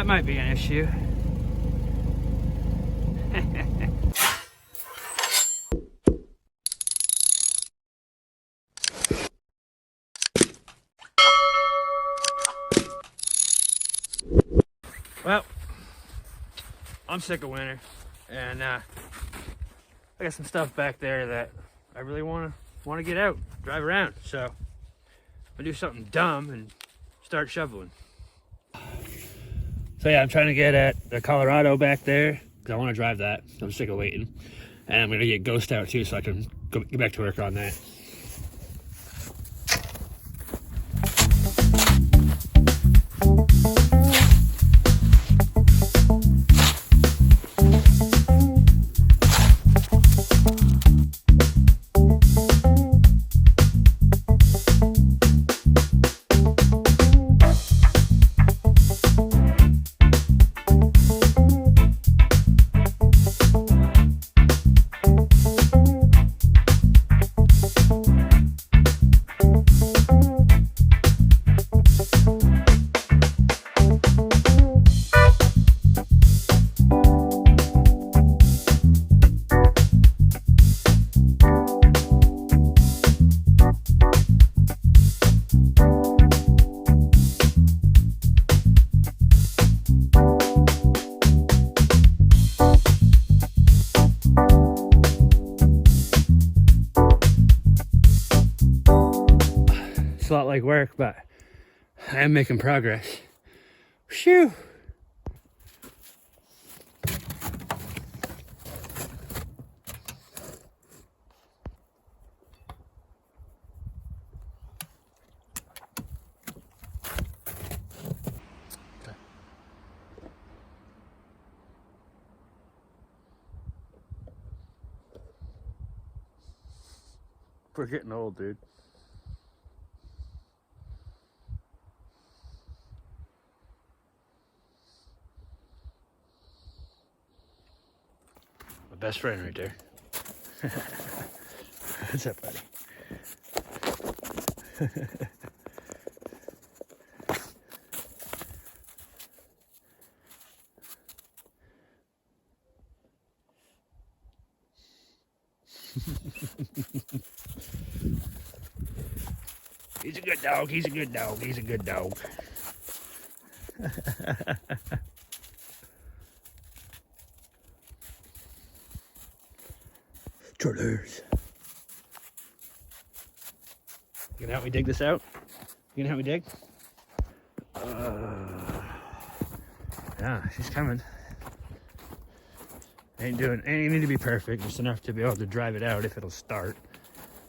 that might be an issue. Well, I'm sick of winter, and I got some stuff back there that I really want to get out, drive around. So I'll do something dumb and start shoveling. So yeah, I'm trying to get at the Colorado back there because I want to drive that. I'm sick of waiting, and I'm gonna get Ghost out too so I can get back to work on that. A lot like work, but I am making progress. Shoo! We're getting old, dude. Best friend right there. What's up, buddy? He's a good dog. He's a good dog. He's a good dog. Trollers. You gonna help me dig this out? You gonna help me dig? Yeah, she's coming. Ain't need to be perfect, just enough to be able to drive it out if it'll start.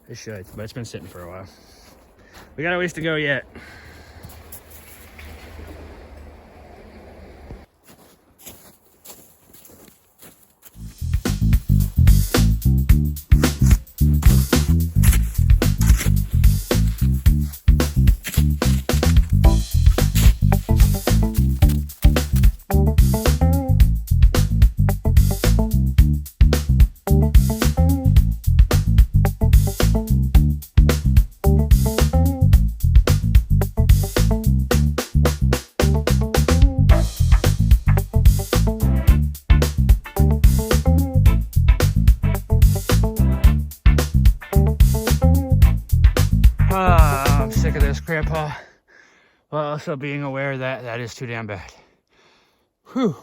It should, but it's been sitting for a while. We got a ways to go yet. I'm sick of this, Grandpa. While also being aware that that is too damn bad. Whew.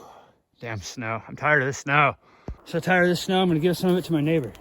Damn snow. I'm tired of this snow. So tired of this snow, I'm gonna give some of it to my neighbor.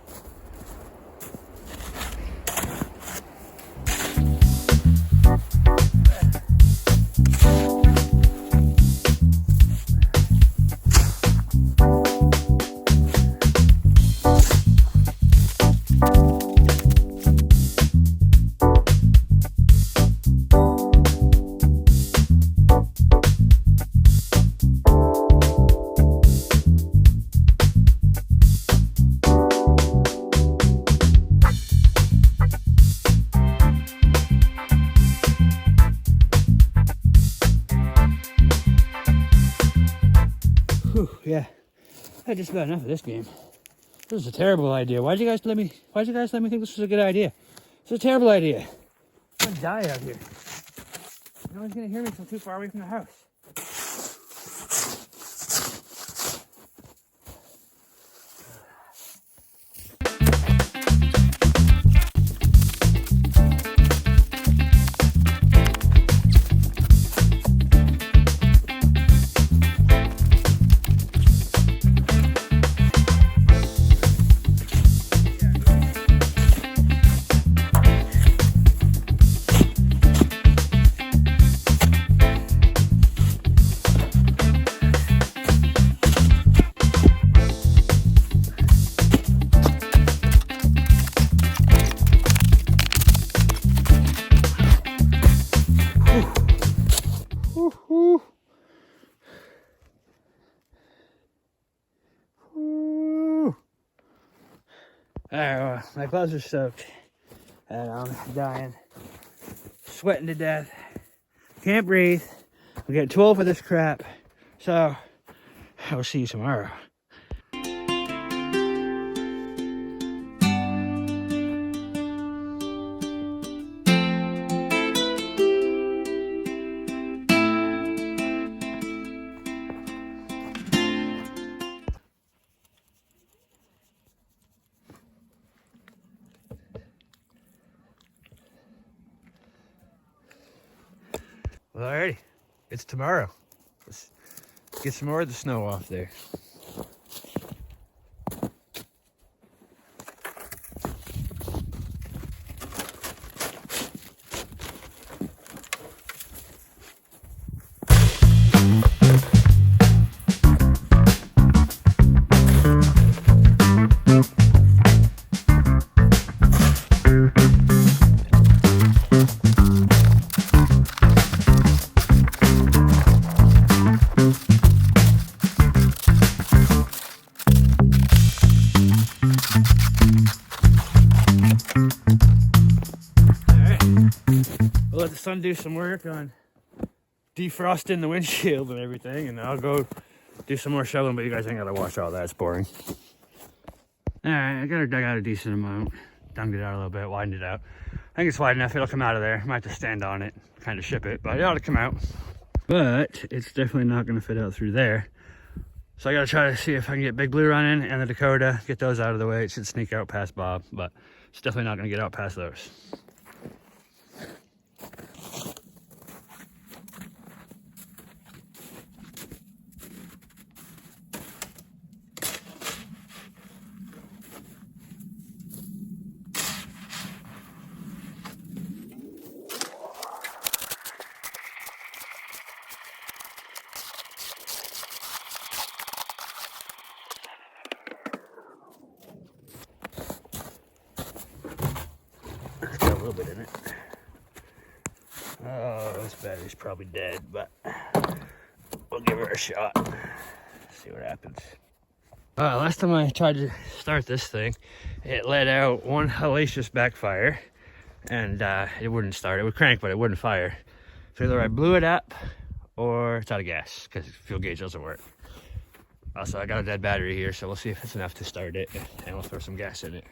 Whew, yeah, I had just about enough of this game. This is a terrible idea. Why'd you guys let me think this was a good idea? It's a terrible idea. I'm gonna die out here. No one's gonna hear me from too far away from the house. my gloves are soaked and I'm dying, sweating to death, can't breathe. I'm getting too old for this crap. So I'll see you tomorrow. Well, alrighty, it's tomorrow. Let's get some more of the snow off there. We'll let the sun do some work on defrosting the windshield and everything, and I'll go do some more shoveling, but you guys ain't gotta watch all that, it's boring. Alright, I got her dug out a decent amount, dunked it out a little bit, widened it out. I think it's wide enough, it'll come out of there. Might have to stand on it, kind of ship it, but it ought to come out. But it's definitely not gonna fit out through there. So I gotta try to see if I can get Big Blue running and the Dakota, get those out of the way. It should sneak out past Bob, but it's definitely not gonna get out past those. It's got a little bit in it. Oh, this battery's probably dead, but we'll give her a shot. See what happens. Last time I tried to start this thing, it let out one hellacious backfire, and it wouldn't start. It would crank, but it wouldn't fire. So either I blew it up, or it's out of gas, because the fuel gauge doesn't work. Also, I got a dead battery here, so we'll see if it's enough to start it, and we'll throw some gas in it.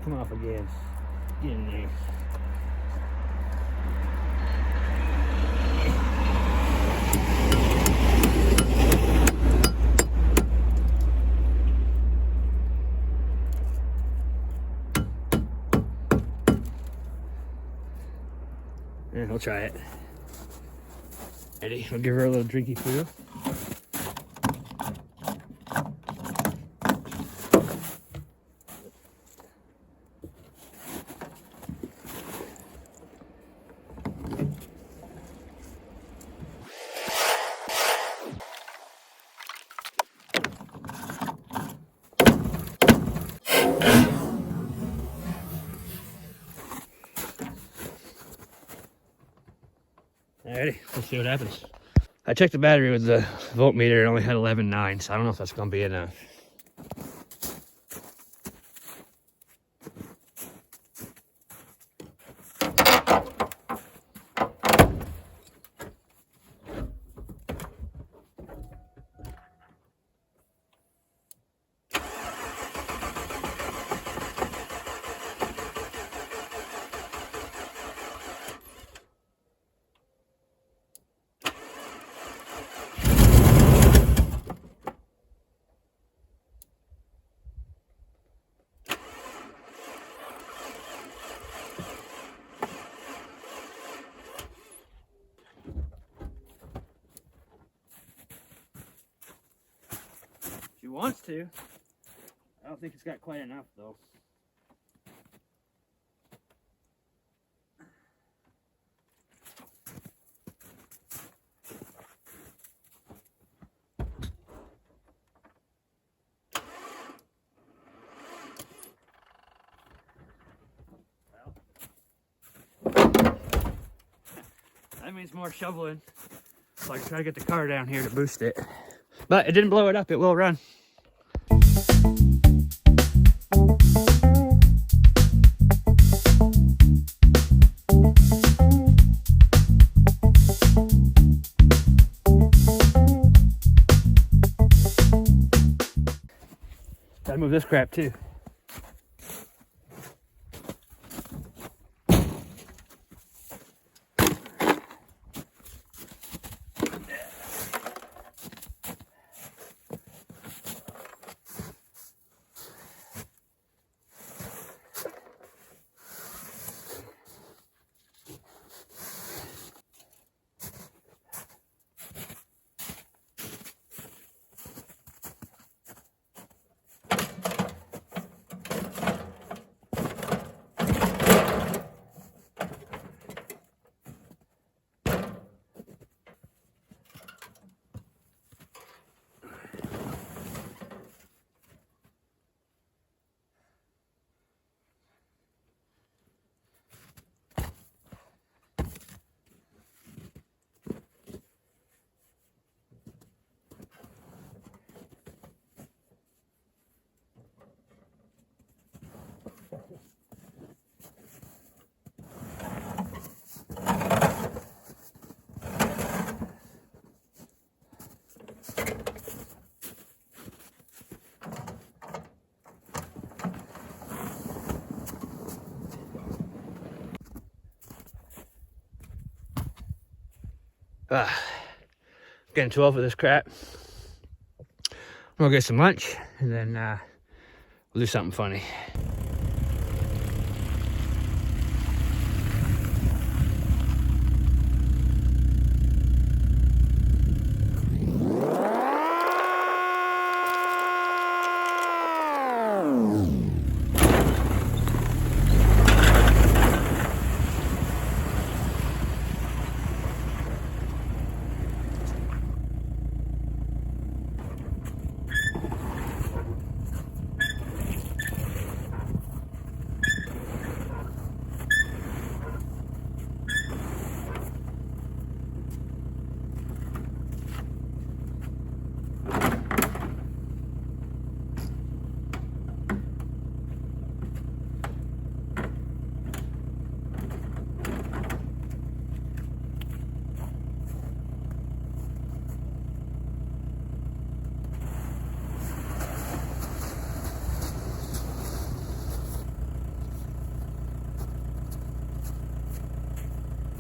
Come off again. Get in there. And we'll try it. Ready? We'll give her a little drinky feel. Alrighty, let's see what happens. I checked the battery with the voltmeter, it only had 11.9, so I don't know if that's gonna be enough. wants to. I don't think it's got quite enough though. That means more shoveling, so I can try to get the car down here to boost it. But it didn't blow it up, it will run. Gotta move this crap too. Getting 12 of this crap. I'm gonna get some lunch and then we'll do something funny.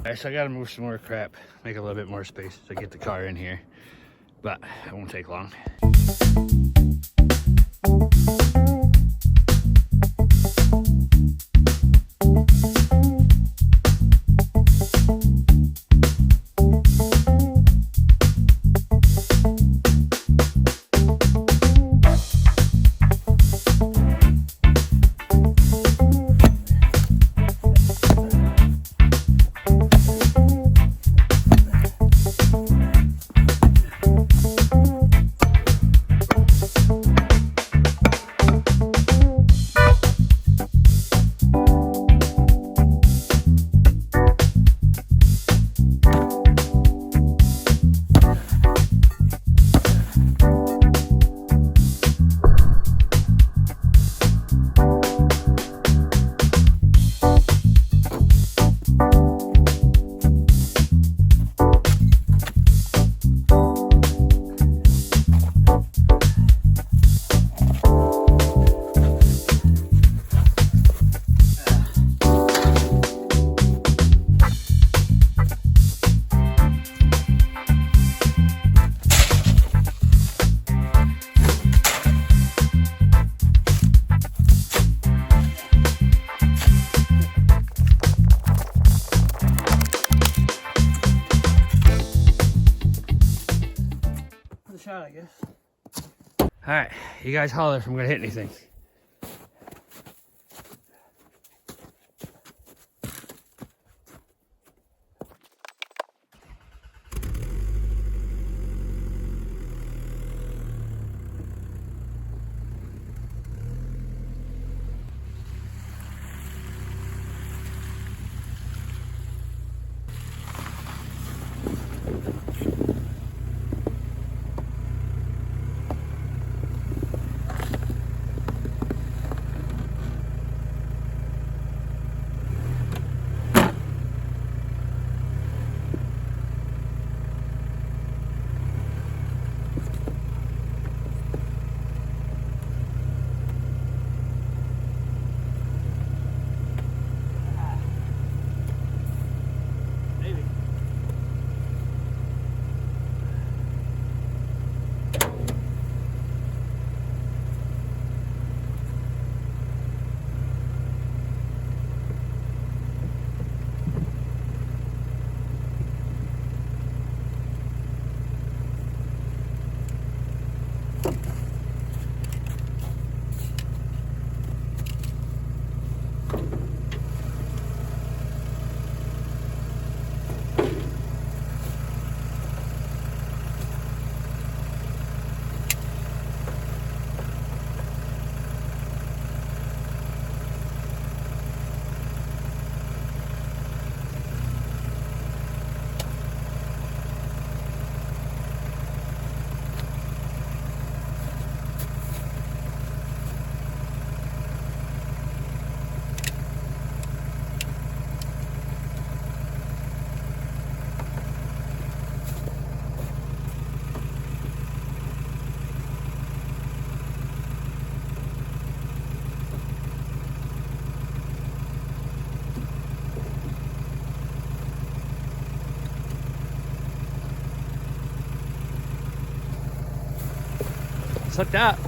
Alright, so I gotta move some more crap, make a little bit more space to get the car in here, but it won't take long. Shot, I guess. All right, you guys holler if I'm gonna hit anything. It's hooked up.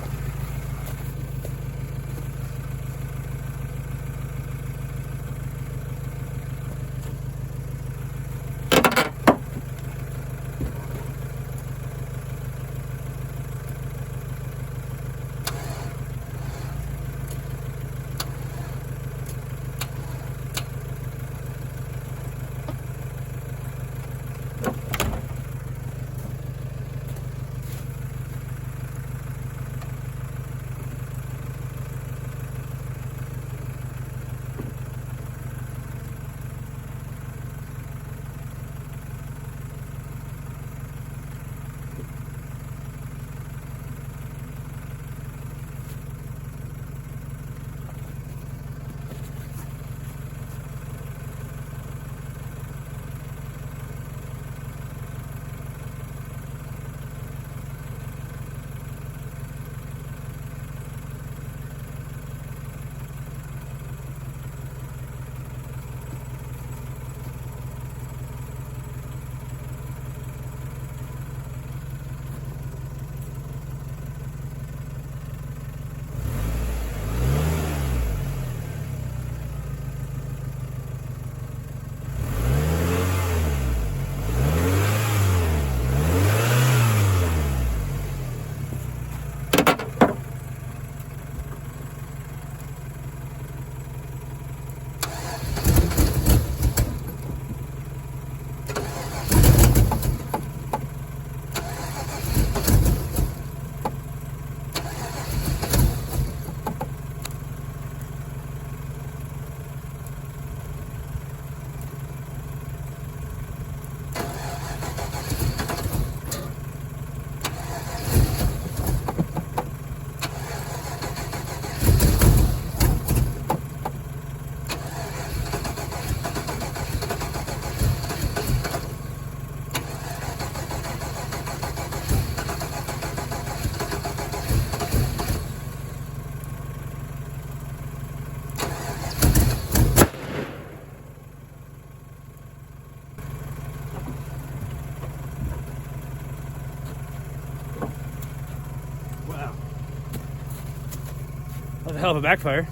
That was a hell of a backfire.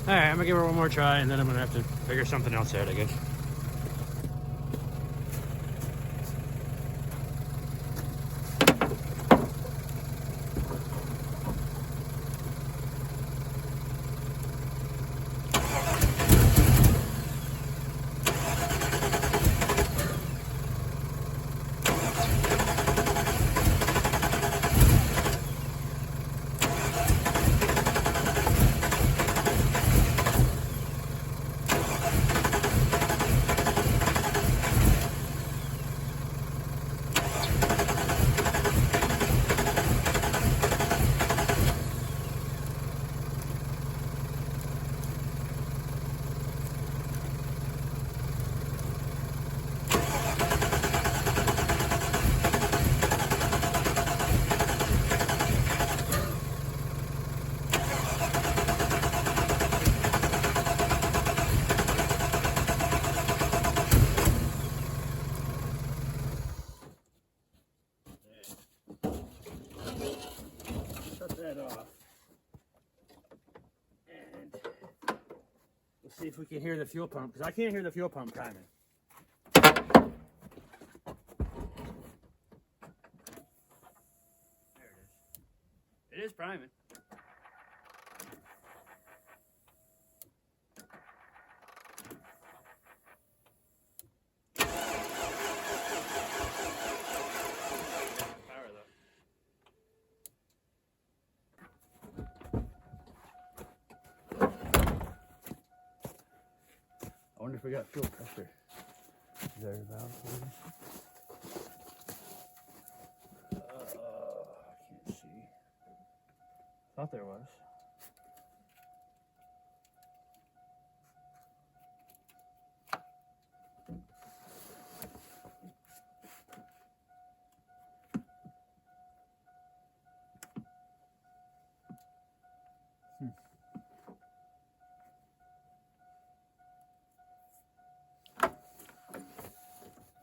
Alright, I'm gonna give her one more try and then I'm gonna have to figure something else out, I guess. See if we can hear the fuel pump, because I can't hear the fuel pump priming. There it is. It is priming. Power though. I wonder if we got fuel pressure. Is there a valve for this? I can't see. Thought there was.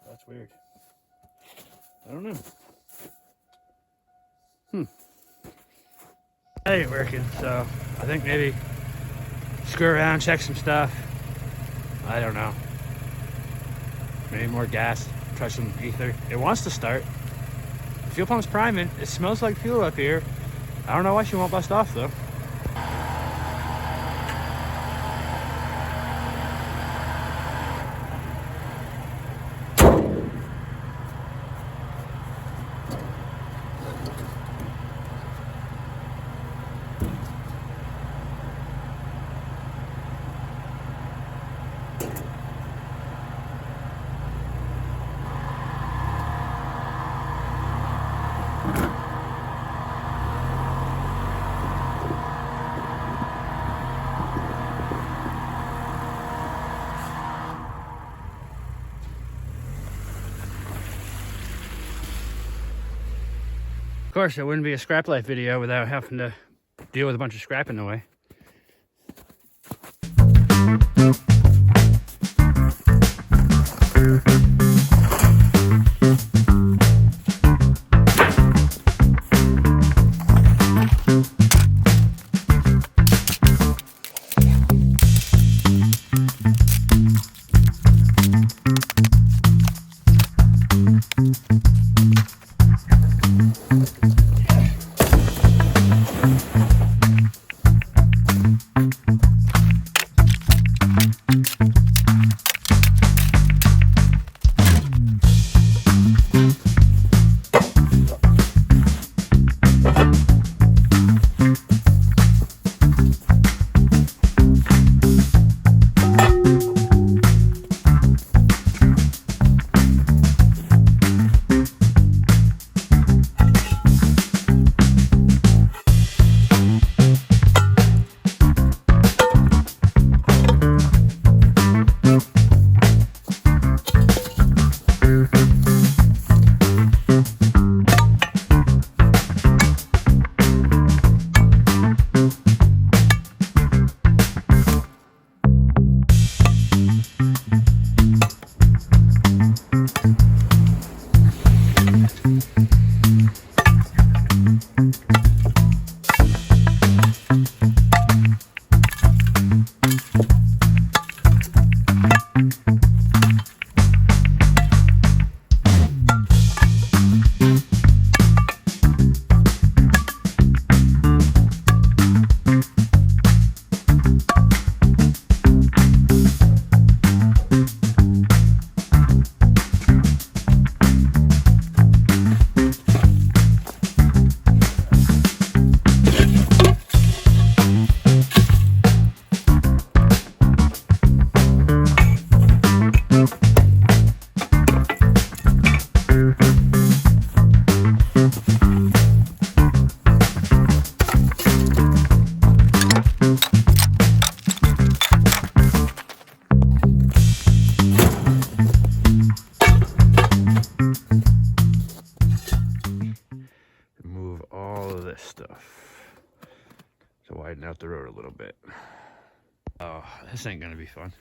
That's weird. I don't know. That ain't working, so I think maybe screw around, check some stuff. I don't know. Maybe more gas, try some ether. It wants to start. The fuel pump's priming. It smells like fuel up here. I don't know why she won't bust off though. Of course, it wouldn't be a scrap life video without having to deal with a bunch of scrap in the way. bit. Oh, this ain't gonna be fun.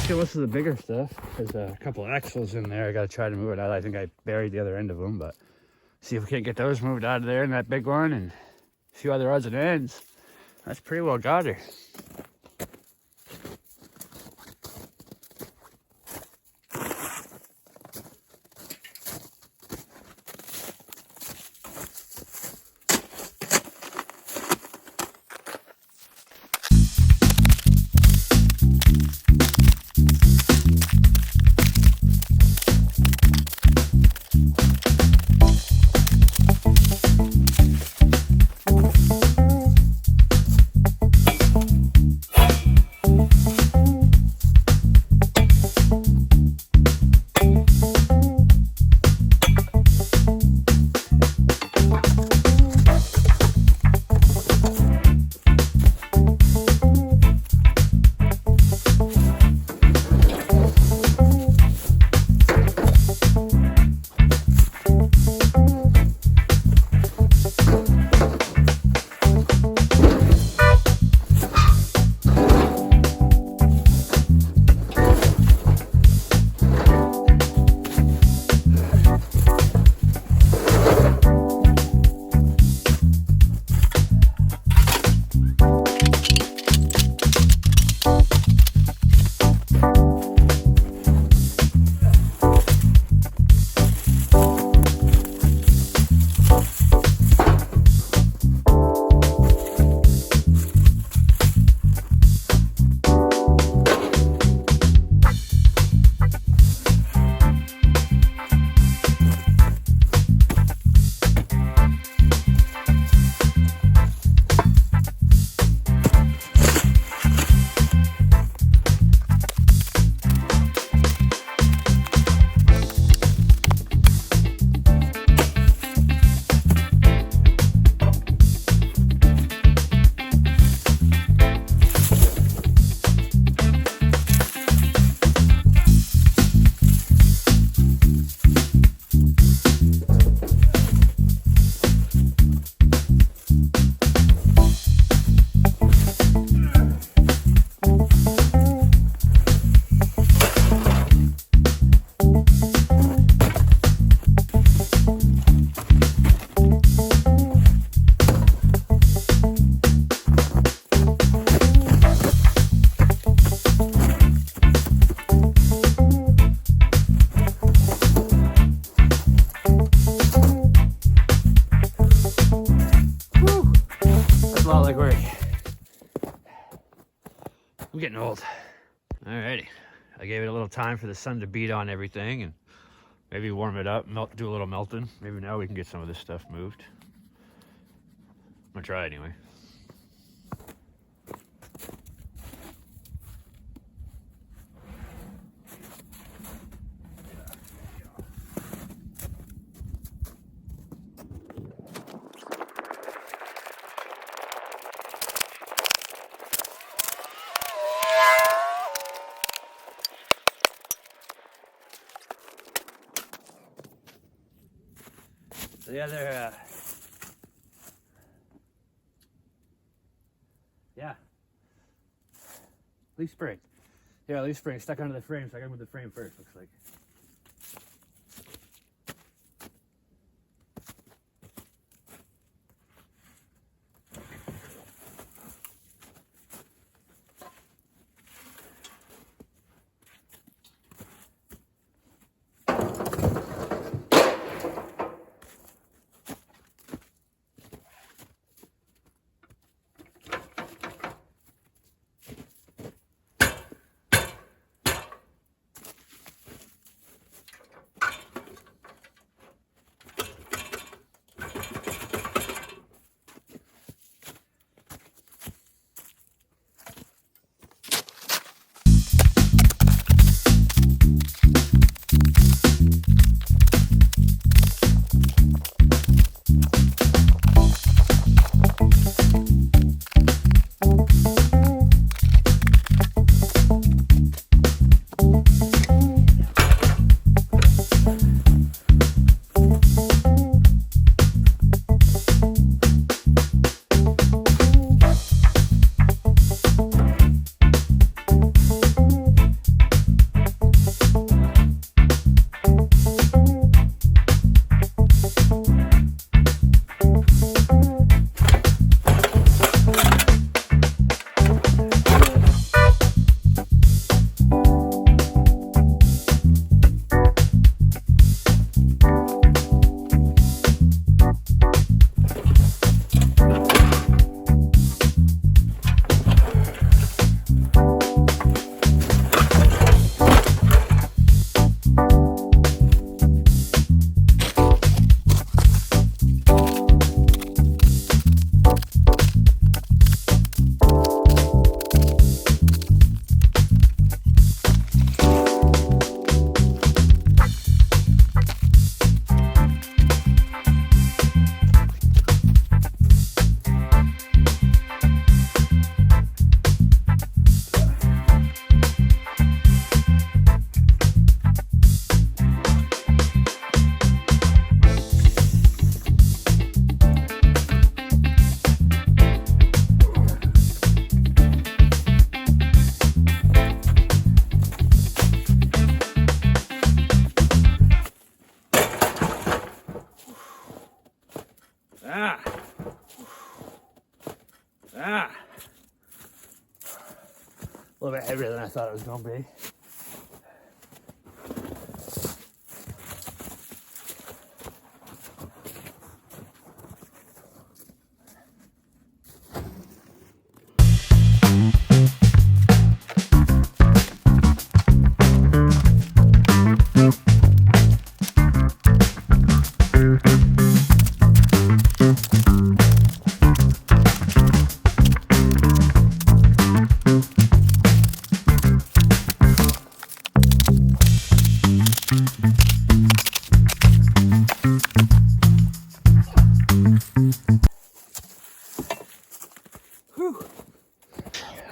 Most of the bigger stuff. There's a couple axles in there. I gotta try to move it out. I think I buried the other end of them, but see if we can't get those moved out of there, and that big one and a few other odds and ends. That's pretty well got her. I'm getting old. Alrighty. I gave it a little time for the sun to beat on everything and maybe warm it up, do a little melting. Maybe now we can get some of this stuff moved. I'm gonna try anyway. So the other, yeah, leaf spring. Yeah, leaf spring stuck under the frame, so I gotta move the frame first, looks like. A little bit heavier than I thought it was going to be.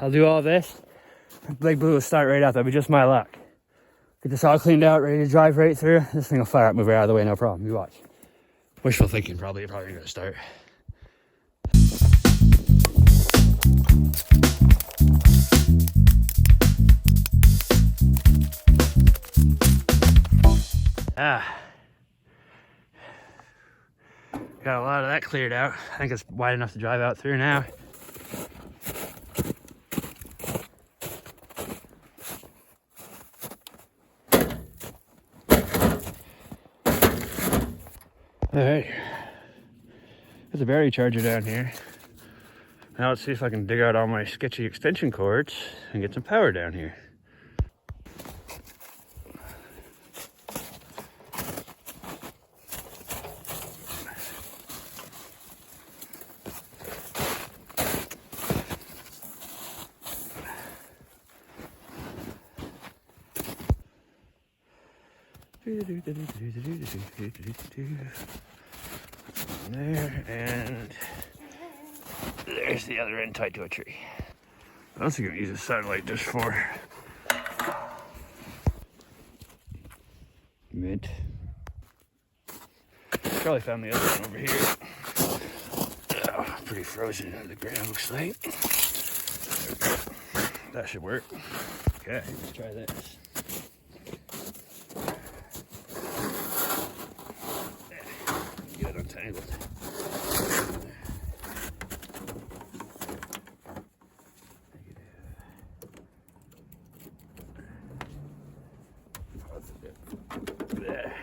I'll do all this. Big Blue will start right out. That'll be just my luck. Get this all cleaned out, ready to drive right through. This thing will fire up, move right out of the way, no problem. You watch. Wishful thinking, probably gonna start. Got a lot of that cleared out. I think it's wide enough to drive out through now. All right, there's a battery charger down here. Now let's see if I can dig out all my sketchy extension cords and get some power down here. There, and there's the other end tied to a tree. I'm also gonna use a satellite just for mint. Probably found the other one over here. Oh, pretty frozen into the ground, looks like. That should work. Okay, let's try this. Get it untangled. There.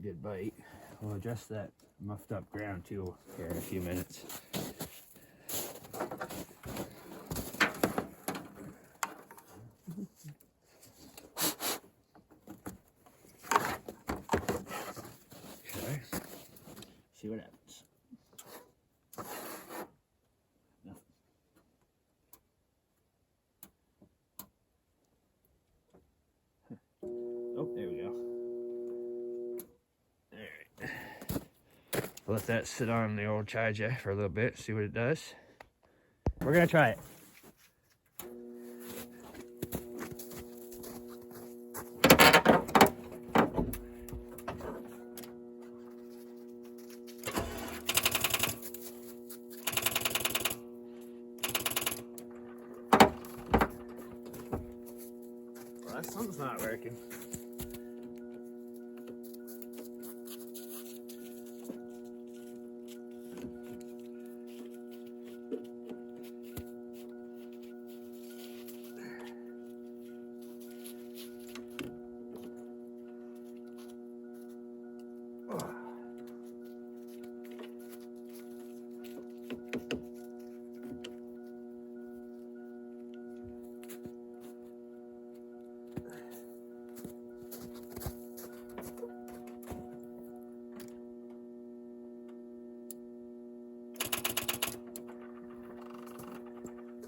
Good bite. We'll adjust that muffed up ground too here in a few minutes. Okay. See what happens. Nothing. Oh, there we go. I'll let that sit on the old charger for a little bit, see what it does. We're gonna try it. Well, something's not working.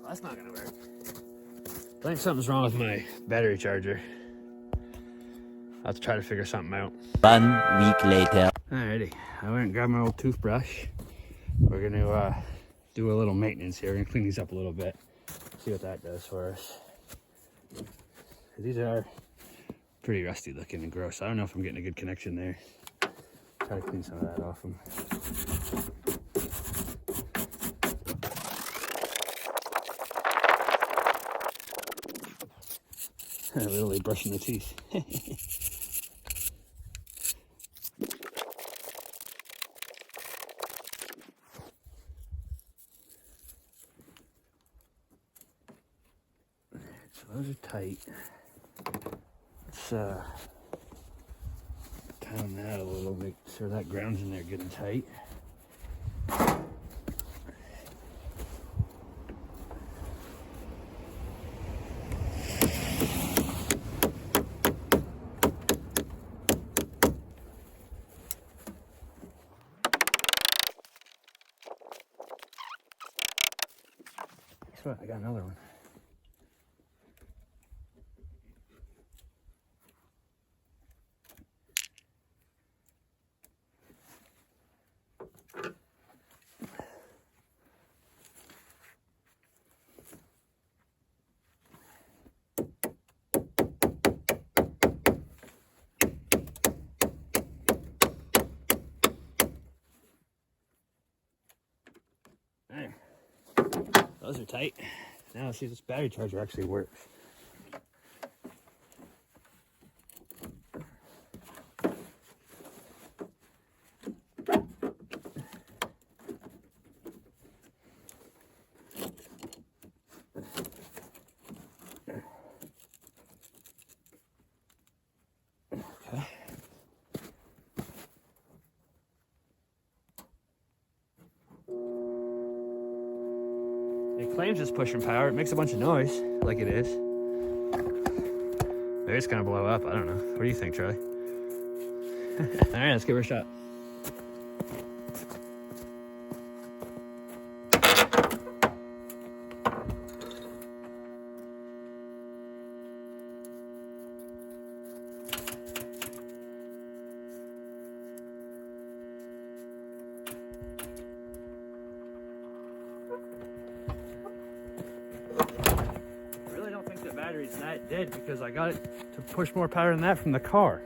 That's not gonna work. I think something's wrong with my battery charger. I'll have to try to figure something out. 1 week later. Alrighty, I went and grabbed my old toothbrush. We're gonna do a little maintenance here. We're gonna clean these up a little bit. See what that does for us. These are pretty rusty looking and gross. I don't know if I'm getting a good connection there. Try to clean some of that off them. Literally brushing the teeth. So those are tight. Let's tighten that a little, make sure that ground's in there good and tight. Guess what? I got another one. There. Those are tight. Now let's see if this battery charger actually works. Okay. flame's just pushing power. It makes a bunch of noise, like it is. Maybe it's gonna blow up. I don't know. What do you think, Charlie? All right, let's give her a shot. Battery's not dead because I got it to push more power than that from the car.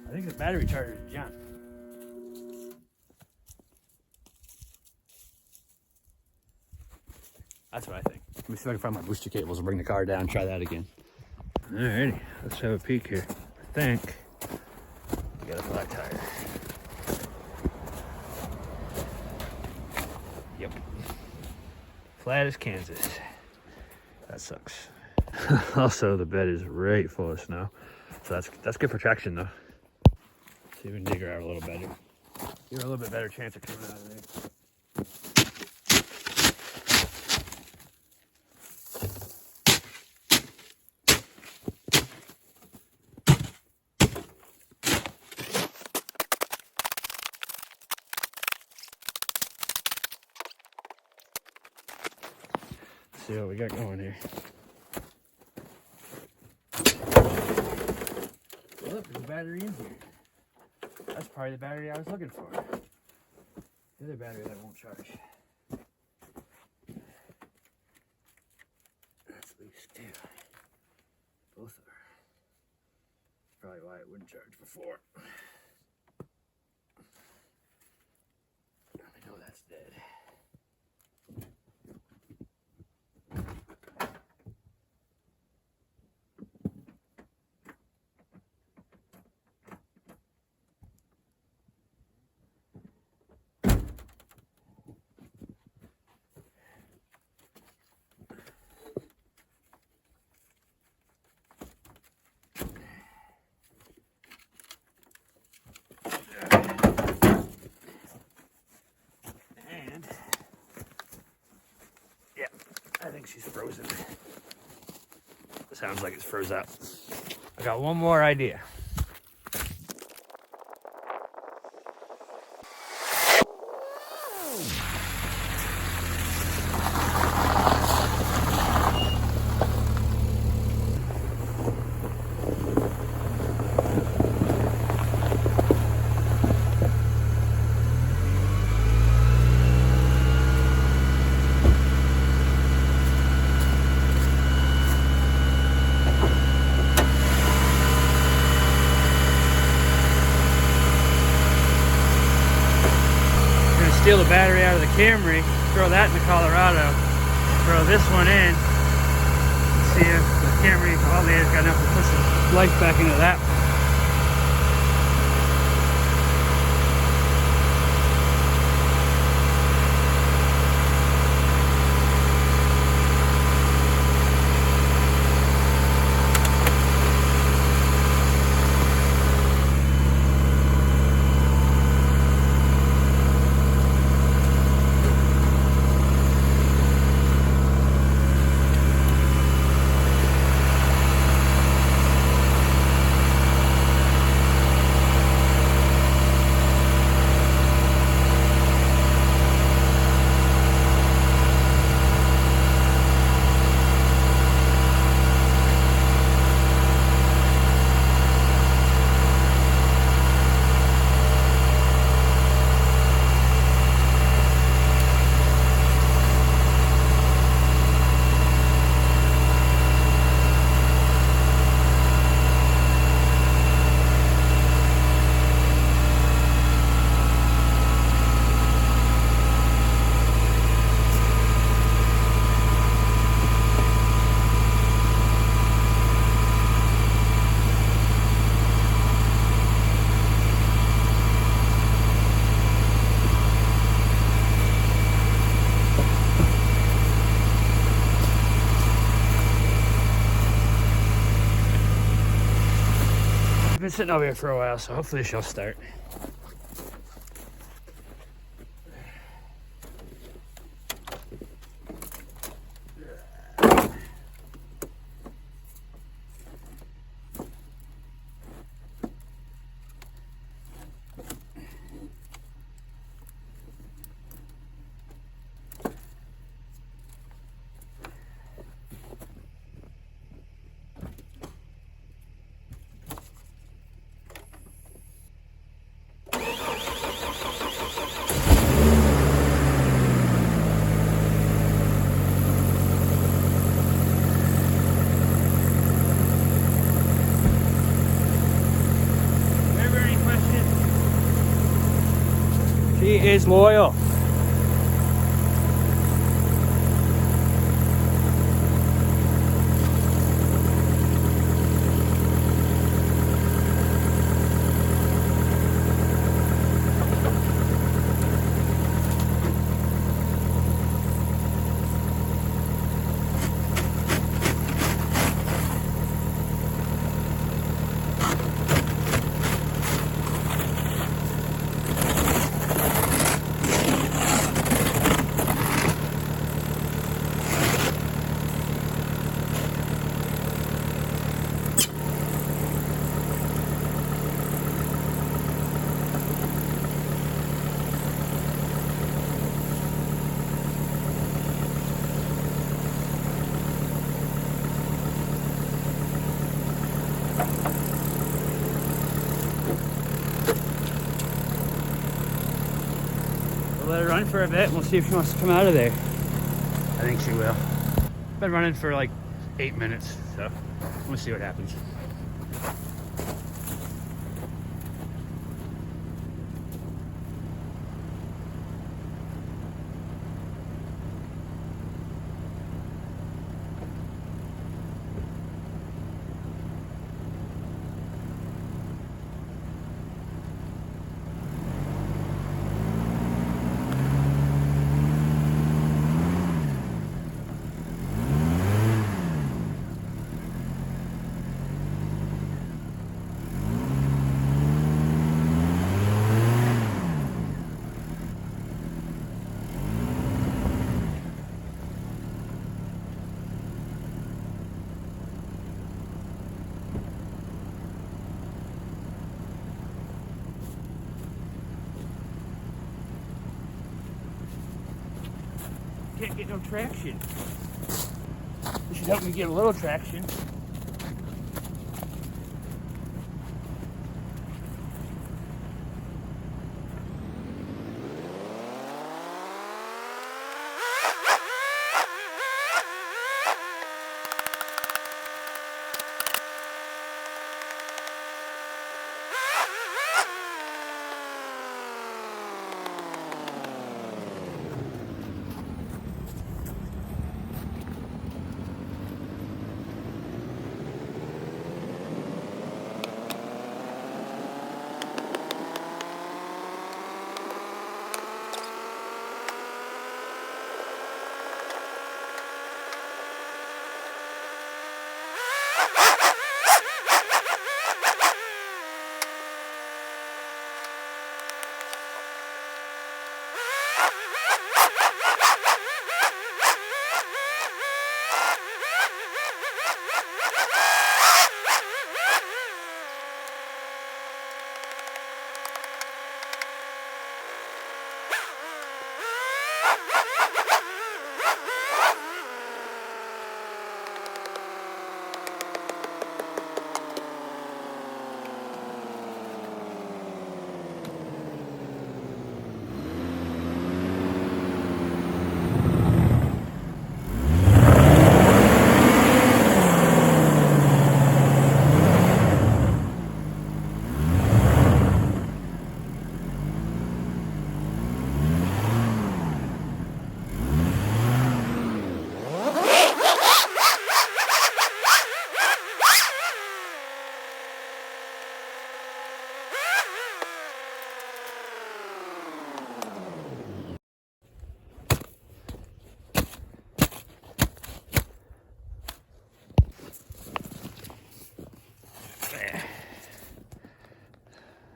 I think the battery charger is junk. That's what I think. Let me see if I can find my booster cables and bring the car down and try that again. Alrighty, let's have a peek here. I think we got a flat tire. Yep. Flat as Kansas. That sucks. Also, the bed is right full of snow, so that's good for traction though. See if we can dig her out a little better. Give her a little bit better chance of coming out of there. Let's see what we got going here. Look, there's a battery in here. That's probably the battery I was looking for. The other battery that won't charge. That's at least two. Both are. Probably why it wouldn't charge before. I know that's dead. I think she's frozen. Sounds like it's froze up. I got one more idea. Steal the battery out of the Camry, throw that in the Colorado, throw this one in, see if the Camry alternator's got enough to push the life back into that one. Been sitting over here for a while, so hopefully she'll start. He is loyal. Let her run for a bit and we'll see if she wants to come out of there. I think she will. Been running for like 8 minutes, so we'll see what happens. Can't get no traction. This should help me get a little traction.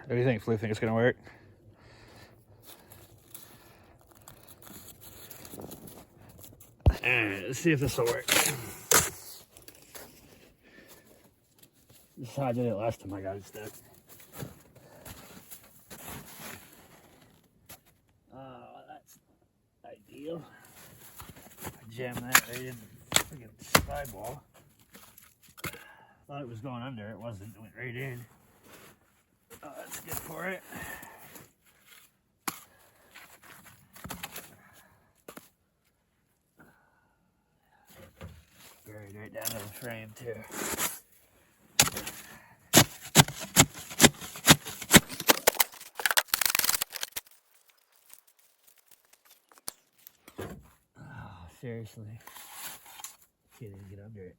What do you think, Flu? Think it's gonna work? Alright, let's see if this will work. This is how I did it last time I got it stuck. Oh, that's ideal. I jammed that right in the freaking sidewall. Thought it was going under, it wasn't, it went right in. Oh, that's good for it. Buried right down to the frame too. seriously. Can't even get under it.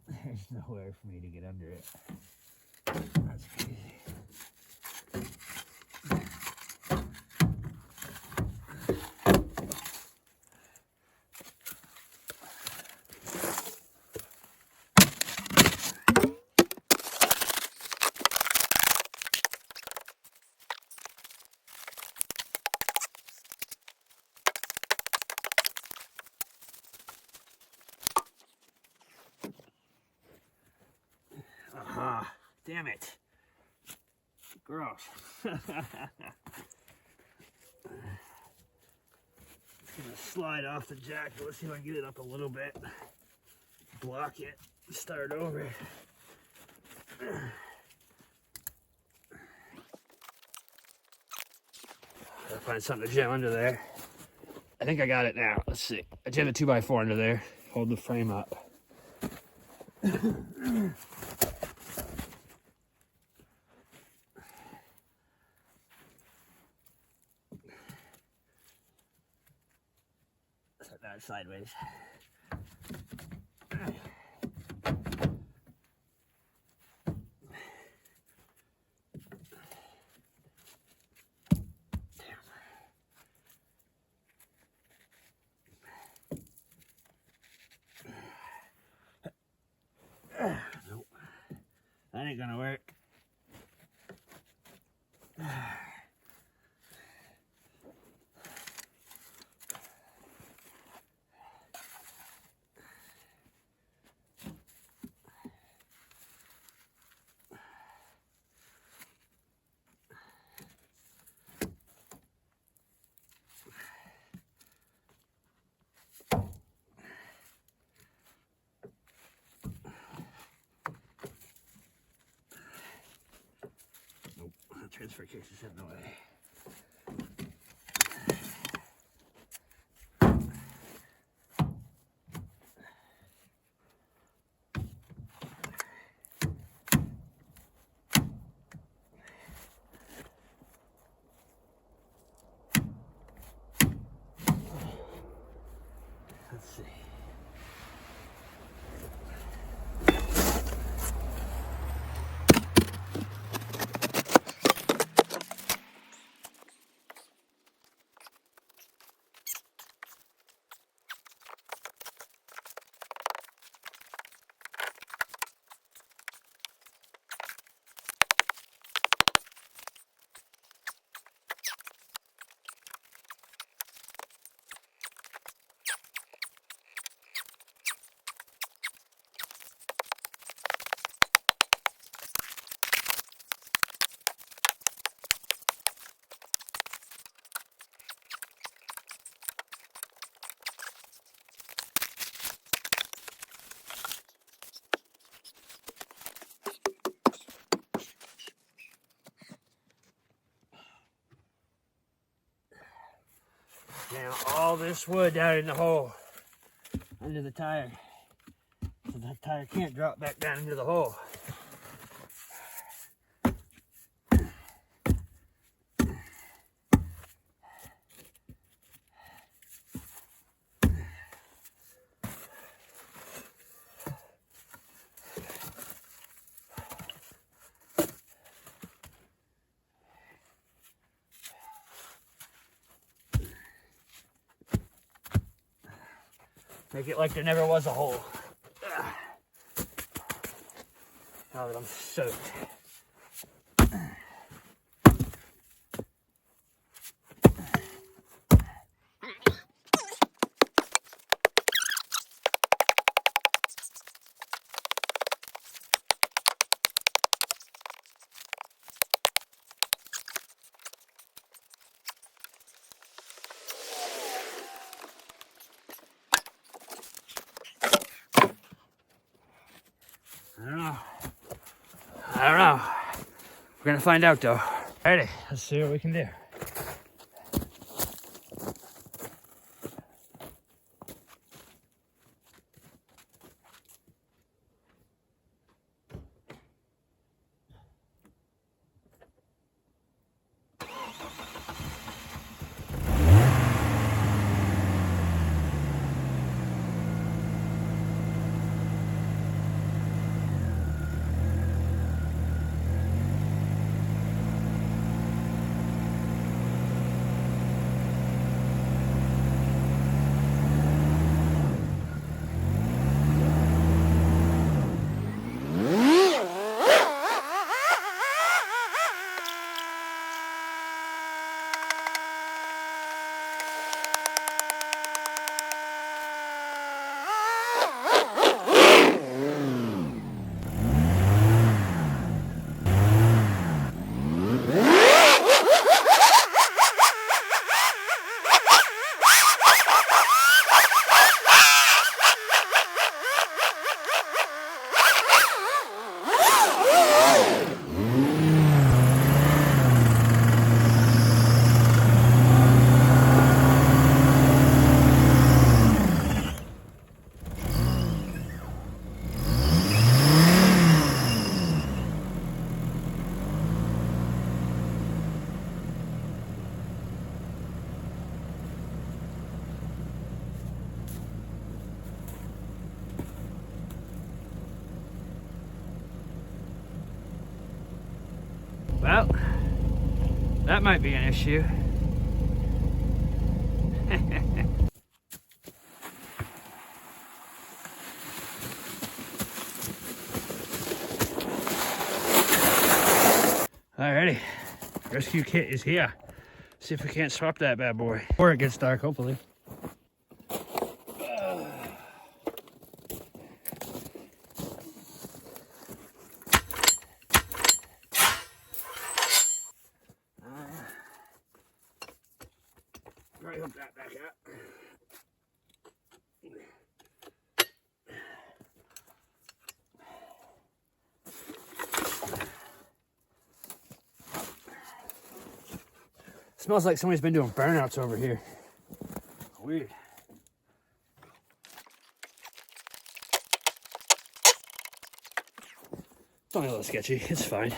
There's nowhere for me to get under it. That's crazy. Aha, damn it. Gross. It's gonna slide off the jack. Let's see if I can get it up a little bit. Block it. Start over. Gotta find something to jam under there. I think I got it now. Let's see. I jammed a 2x4 under there. Hold the frame up. Set that sideways. Nope. That ain't gonna work. Transfer case is in the way. Let's see. Jam all this wood down in the hole under the tire, so that tire can't drop back down into the hole. Make it like there never was a hole. Now that I'm soaked. I don't know. We're gonna find out though. Alrighty, let's see what we can do. Well, that might be an issue. Alrighty, rescue kit is here. See if we can't swap that bad boy. Or it gets dark, hopefully. Right, hook that back up. Smells like somebody's been doing burnouts over here. Weird. It's only a little sketchy. It's fine.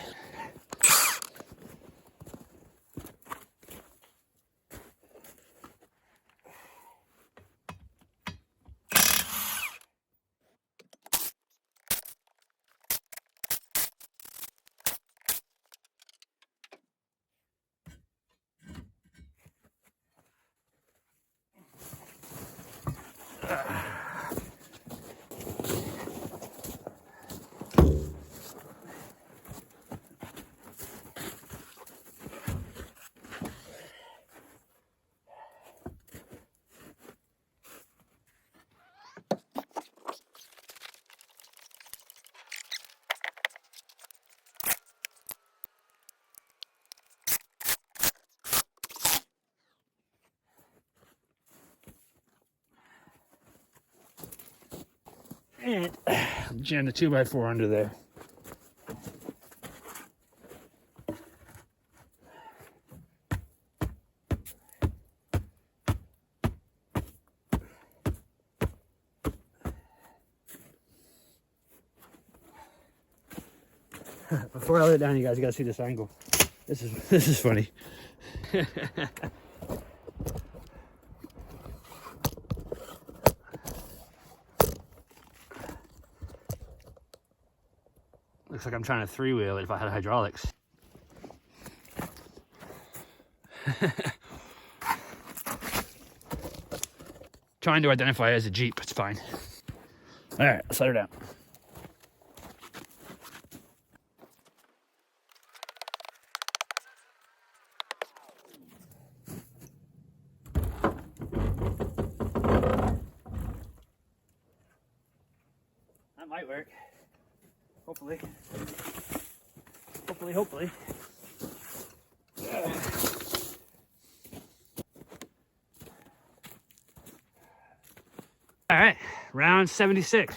And jam the 2x4 under there. Before I lay it down, you guys gotta see this angle. This is funny. Looks like I'm trying to three-wheel it if I had hydraulics. Trying to identify it as a Jeep, it's fine. All right, let's let her down. That might work. Hopefully. Hopefully. All right, round 76.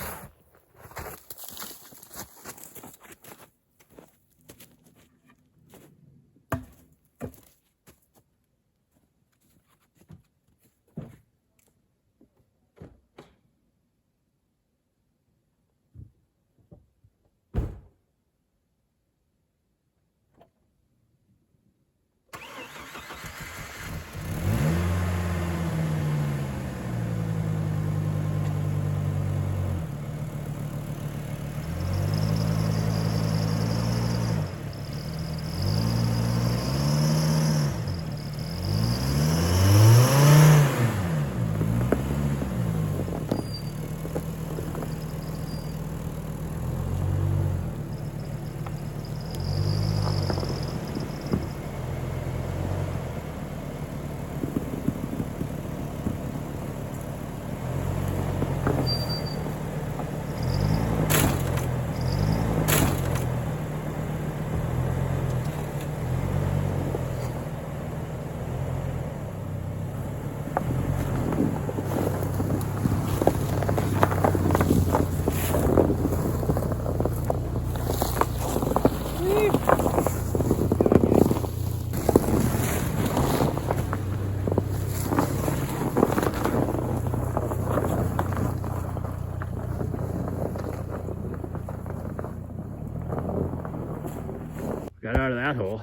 Got out of that hole.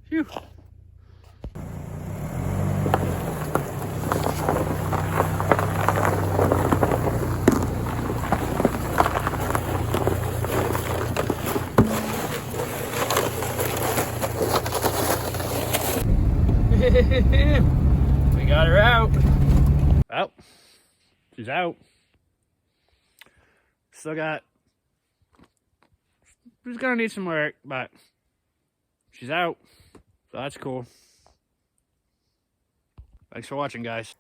Phew. We got her out. Oh, she's out. Still got, she's gonna need some work, but she's out. So that's cool. Thanks for watching, guys.